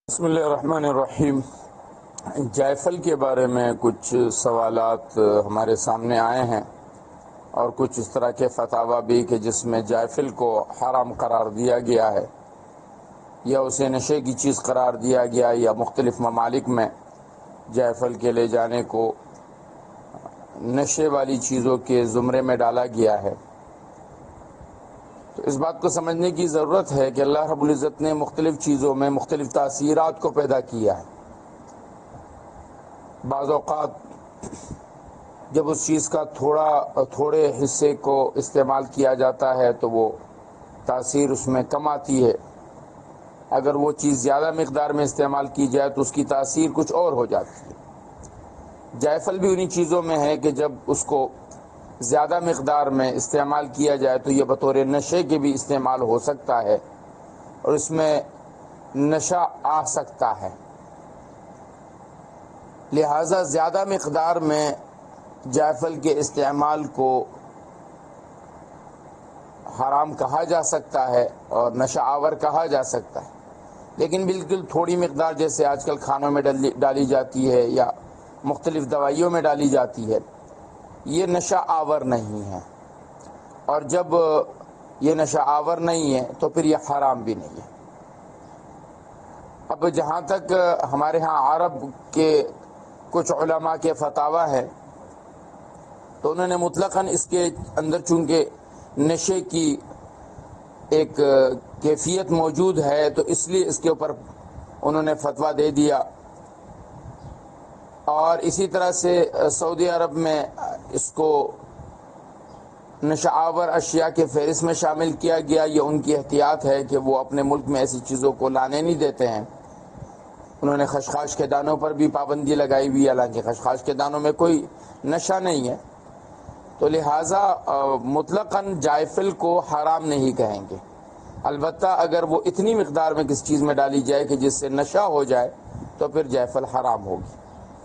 بسم اللہ الرحمن الرحیم۔ جائفل کے بارے میں کچھ سوالات ہمارے سامنے آئے ہیں اور کچھ اس طرح کے فتاوی بھی کہ جس میں جائفل کو حرام قرار دیا گیا ہے یا اسے نشے کی چیز قرار دیا گیا یا مختلف ممالک میں جائفل کے لے جانے کو نشے والی چیزوں کے زمرے میں ڈالا گیا ہے۔ تو اس بات کو سمجھنے کی ضرورت ہے کہ اللہ رب العزت نے مختلف چیزوں میں مختلف تاثیرات کو پیدا کیا ہے۔ بعض اوقات جب اس چیز کا تھوڑے حصے کو استعمال کیا جاتا ہے تو وہ تاثیر اس میں کم آتی ہے، اگر وہ چیز زیادہ مقدار میں استعمال کی جائے تو اس کی تاثیر کچھ اور ہو جاتی ہے۔ جائفل بھی انہی چیزوں میں ہے کہ جب اس کو زیادہ مقدار میں استعمال کیا جائے تو یہ بطور نشے کے بھی استعمال ہو سکتا ہے اور اس میں نشہ آ سکتا ہے، لہذا زیادہ مقدار میں جائفل کے استعمال کو حرام کہا جا سکتا ہے اور نشہ آور کہا جا سکتا ہے، لیکن بالکل تھوڑی مقدار جیسے آج کل کھانوں میں ڈالی جاتی ہے یا مختلف دوائیوں میں ڈالی جاتی ہے، یہ نشہ آور نہیں ہے، اور جب یہ نشہ آور نہیں ہے تو پھر یہ حرام بھی نہیں ہے۔ اب جہاں تک ہمارے ہاں عرب کے کچھ علماء کے فتاوی ہے تو انہوں نے مطلقاً اس کے اندر چونکہ نشے کی ایک کیفیت موجود ہے تو اس لیے اس کے اوپر انہوں نے فتویٰ دے دیا، اور اسی طرح سے سعودی عرب میں اس کو نشہ آور اشیاء کے فہرست میں شامل کیا گیا۔ یہ ان کی احتیاط ہے کہ وہ اپنے ملک میں ایسی چیزوں کو لانے نہیں دیتے ہیں۔ انہوں نے خشخاش کے دانوں پر بھی پابندی لگائی ہوئی، حالانکہ خشخاش کے دانوں میں کوئی نشہ نہیں ہے، تو لہٰذا مطلقاً جائفل کو حرام نہیں کہیں گے، البتہ اگر وہ اتنی مقدار میں کسی چیز میں ڈالی جائے کہ جس سے نشہ ہو جائے تو پھر جائفل حرام ہوگی۔